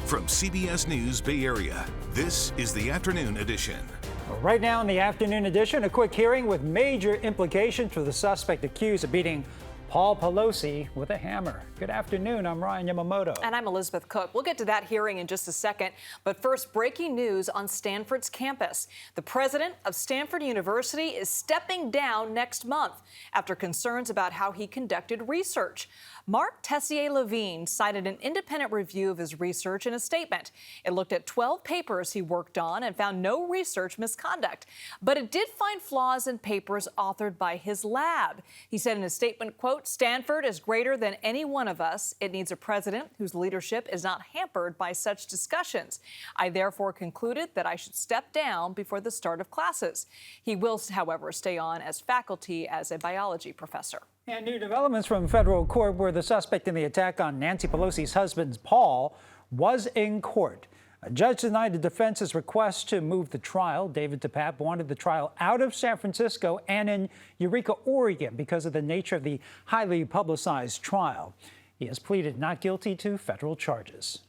From CBS News Bay Area, this is the Afternoon Edition. Right now in the Afternoon Edition, a quick hearing with major implications for the suspect accused of beating Paul Pelosi with a hammer. Good afternoon, I'm Ryan Yamamoto. And I'm Elizabeth Cook. We'll get to that hearing in just a second. But first, breaking news on Stanford's campus. The president of Stanford University is stepping down next month after concerns about how he conducted research. Mark Tessier-Levine cited an independent review of his research in a statement. It looked at 12 papers he worked on and found no research misconduct. But it did find flaws in papers authored by his lab. He said in his statement, quote, "Stanford is greater than any one of us. It needs a president whose leadership is not hampered by such discussions. I therefore concluded that I should step down before the start of classes." He will, however, stay on as faculty as a biology professor. And new developments from federal court where the suspect in the attack on Nancy Pelosi's husband, Paul, was in court. A judge denied the defense's request to move the trial. David DePape wanted the trial out of San Francisco and in Eureka, Oregon, because of the nature of the highly publicized trial. He has pleaded not guilty to federal charges.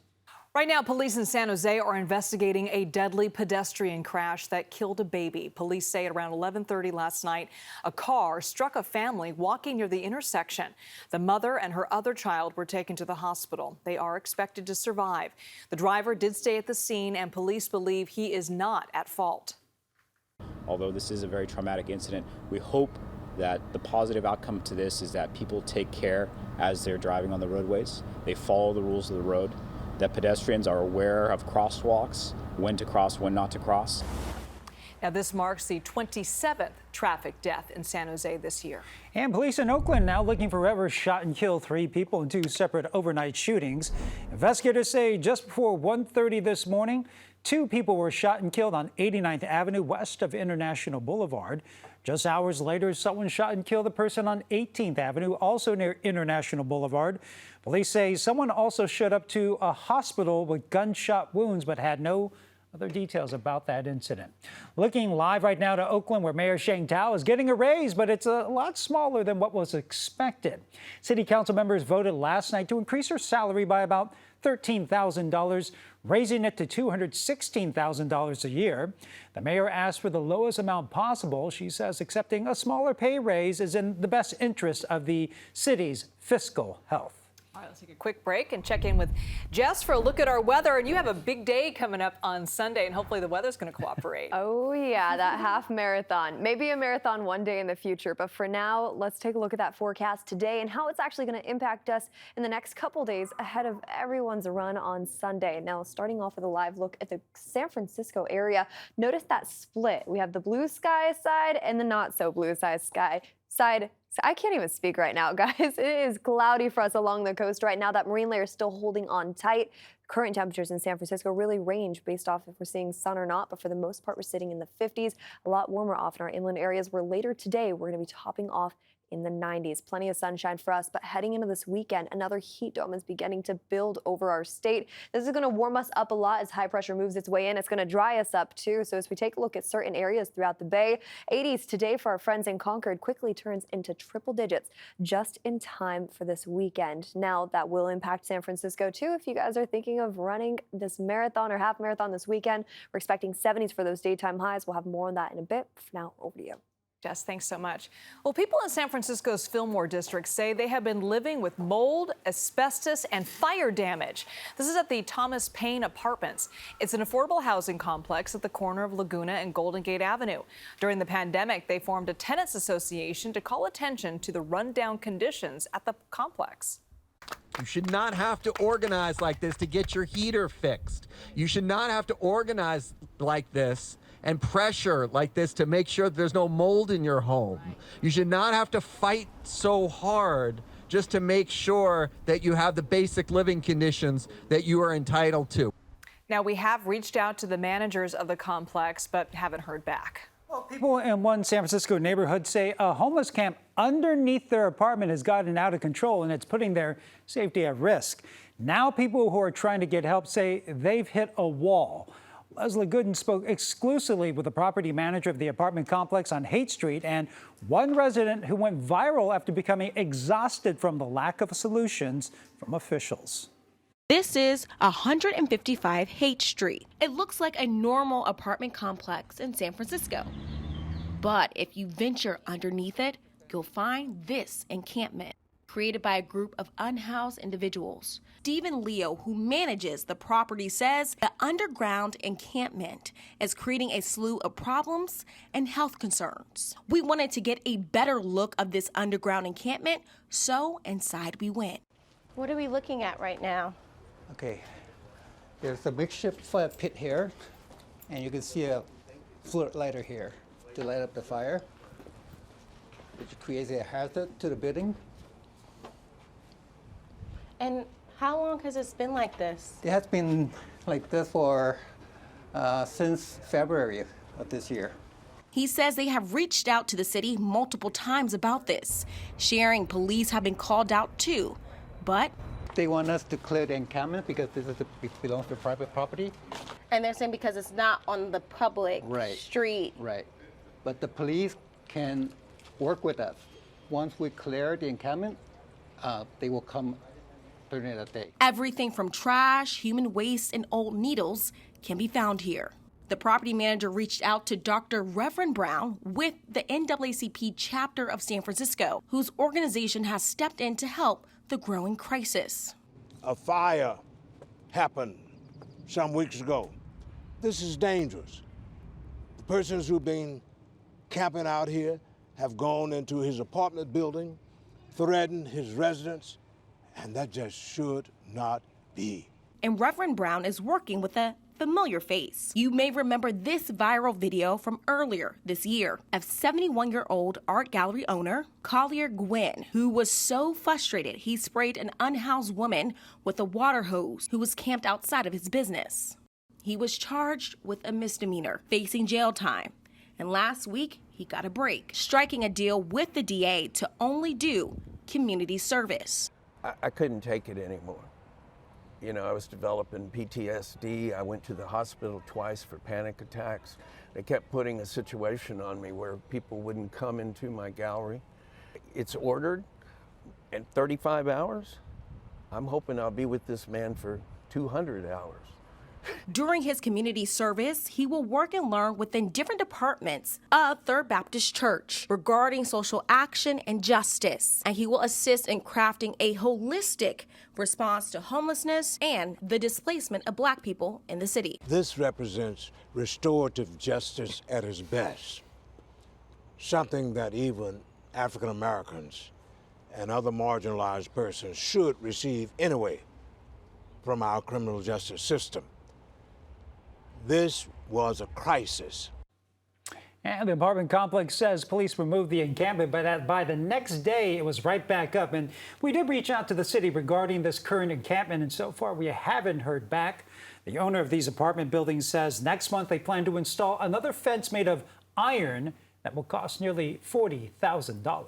Right now, police in San Jose are investigating a deadly pedestrian crash that killed a baby. Police say at around 11:30 last night, a car struck a family walking near the intersection. The mother and her other child were taken to the hospital. They are expected to survive. The driver did stay at the scene, and police believe he is not at fault. Although this is a very traumatic incident, we hope that the positive outcome to this is that people take care as they're driving on the roadways. They follow the rules of the road, that pedestrians are aware of crosswalks, when to cross, when not to cross. Now, this marks the 27th traffic death in San Jose this year. And police in Oakland now looking for whoever shot and killed 3 people in 2 separate overnight shootings. Investigators say just before 1:30 this morning, 2 people were shot and killed on 89th Avenue west of International Boulevard. Just hours later, someone shot and killed a person on 18th Avenue, also near International Boulevard. Police say someone also showed up to a hospital with gunshot wounds, but had no other details about that incident. Looking live right now to Oakland, where Mayor Shane Tao is getting a raise, but it's a lot smaller than what was expected. City Council members voted last night to increase her salary by about $13,000, raising it to $216,000 a year. The mayor asked for the lowest amount possible. She says accepting a smaller pay raise is in the best interest of the city's fiscal health. All right, let's take a quick break and check in with Jess for a look at our weather. And you have a big day coming up on Sunday, and hopefully the weather's going to cooperate. Oh, yeah, that half marathon. Maybe a marathon one day in the future. But for now, let's take a look at that forecast today and how it's actually going to impact us in the next couple days ahead of everyone's run on Sunday. Now, starting off with a live look at the San Francisco area, notice that split. We have the blue sky side and the not so blue sky side. I can't even speak right now, guys. It is cloudy for us along the coast right now. That marine layer is still holding on tight. Current temperatures in San Francisco really range based off if we're seeing sun or not, but for the most part, we're sitting in the 50s, a lot warmer off in our inland areas, where later today, we're going to be topping off in the 90s. Plenty of sunshine for us, but heading into this weekend, another heat dome is beginning to build over our state. This is going to warm us up a lot as high pressure moves its way in. It's going to dry us up too. So as we take a look at certain areas throughout the Bay, 80s today for our friends in Concord quickly turns into triple digits just in time for this weekend. Now that will impact San Francisco too. If you guys are thinking of running this marathon or half marathon this weekend, we're expecting 70s for those daytime highs. We'll have more on that in a bit. For now, over to you. Jess, thanks so much. Well, people in San Francisco's Fillmore district say they have been living with mold, asbestos, and fire damage. This is at the Thomas Payne Apartments. It's an affordable housing complex at the corner of Laguna and Golden Gate Avenue. During the pandemic, they formed a tenants association to call attention to the rundown conditions at the complex. You should not have to organize like this to get your heater fixed. You should not have to organize like this and pressure like this to make sure that there's no mold in your home. You should not have to fight so hard just to make sure that you have the basic living conditions that you are entitled to. Now, we have reached out to the managers of the complex, but haven't heard back. Well, people in one San Francisco neighborhood say a homeless camp underneath their apartment has gotten out of control, and it's putting their safety at risk. Now people who are trying to get help say they've hit a wall. Leslie Gooden spoke exclusively with the property manager of the apartment complex on Haight Street and one resident who went viral after becoming exhausted from the lack of solutions from officials. This is 155 H Street. It looks like a normal apartment complex in San Francisco. But if you venture underneath it, you'll find this encampment, created by a group of unhoused individuals. Stephen Leo, who manages the property, says the underground encampment is creating a slew of problems and health concerns. We wanted to get a better look of this underground encampment, so inside we went. What are we looking at right now? Okay, there's a makeshift fire pit here, and you can see a float lighter here to light up the fire, which creates a hazard to the building. And how long has it been like this? It has been like this for since February of this year. He says they have reached out to the city multiple times about this. Sharing police have been called out too, but They want us to clear the encampment because it belongs to private property. And they're saying because it's not on the public street. Right. But the police can work with us. Once we clear the encampment, they will come during that day. everything from trash, human waste, and old needles can be found here. The property manager reached out to Dr. Reverend Brown with the NAACP chapter of San Francisco, whose organization has stepped in to help the growing crisis. A fire happened some weeks ago. This is dangerous. The persons who've been camping out here have gone into his apartment building, threatened his residents, and that just should not be. And Reverend Brown is working with a familiar face. You may remember this viral video from earlier this year of 71-year-old art gallery owner Collier Gwynn, who was so frustrated he sprayed an unhoused woman with a water hose who was camped outside of his business. He was charged with a misdemeanor, facing jail time. And last week, he got a break, striking a deal with the DA to only do community service. I couldn't take it anymore. You know, I was developing PTSD. I went to the hospital twice for panic attacks. They kept putting a situation on me where people wouldn't come into my gallery. It's ordered in 35 hours. I'm hoping I'll be with this man for 200 hours. During his community service, he will work and learn within different departments of Third Baptist Church regarding social action and justice. And he will assist in crafting a holistic response to homelessness and the displacement of Black people in the city. This represents restorative justice at its best, something that even African Americans and other marginalized persons should receive anyway from our criminal justice system. This was a crisis. And the apartment complex says police removed the encampment, but by the next day, it was right back up. And we did reach out to the city regarding this current encampment, and so far we haven't heard back. The owner of these apartment buildings says next month they plan to install another fence made of iron that will cost nearly $40,000.